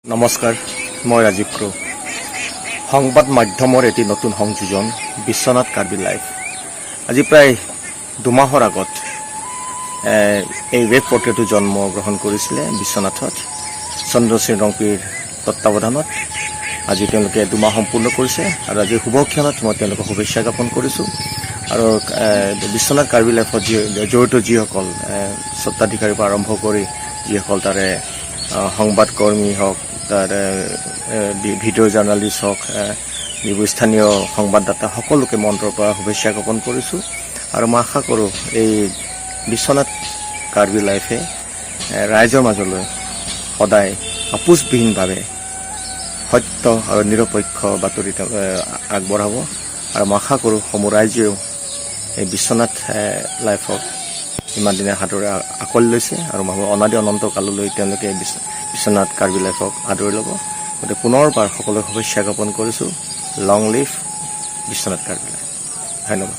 নমস্কাৰ, মই ৰাজীৱ ক্ৰ। সংবাদ মাধ্যমৰ এটি নতুন সংযোজন বিশ্বনাথ কাৰ্বি লাইভ। আজি প্ৰায় 2 মাহৰ আগত এই ৱেব পৰ্টেলটো জন্মগ্ৰহণ কৰিছিলে বিশ্বনাথত চন্দ্ৰশ্ৰী ৰংপিৰ তত্বাৱধানত। আজি তেওঁলোকে 2 মাহ সম্পূৰ্ণ কৰিছে আৰু আজি শুভক্ষণত মই তেওঁলোকক শুভেচ্ছা জ্ঞাপন কৰিছোঁ। আৰু বিশ্বনাথ কাৰ্বি লাইফত জড়িত যিসকল স্বত্বাধিকাৰীৰ পৰা আৰম্ভ কৰি যিসকল তাৰে সংবাদকৰ্মী হওক, তাৰ ভিডিঅ' জাৰ্ণালিষ্ট হওক, যিবোৰ স্থানীয় সংবাদদাতা সকলোকে মন্ত্ৰৰ পৰা শুভেচ্ছা জ্ঞাপন কৰিছোঁ। আৰু মই আশা কৰোঁ এই বিশ্বনাথ কাৰ্বি লাইফে ৰাইজৰ মাজলৈ সদায় আপোচবিহীনভাৱে সত্য আৰু নিৰপেক্ষ বাতৰি আগবঢ়াব। আৰু মই আশা কৰোঁ সমূহ ৰাইজেও এই বিশ্বনাথ লাইফক ইমান দিনে হাতৰে আঁকোৱালি লৈছে আৰু মই অনাদি অনন্ত কাললৈ তেওঁলোকে বিশ্বনাথ কাৰ্বি লাইফক আদৰি ল'ব। গতিকে পুনৰবাৰ সকলোকে শুভেচ্ছা জ্ঞাপন কৰিছোঁ। Long live Biswanath Karbi life. ধন্যবাদ।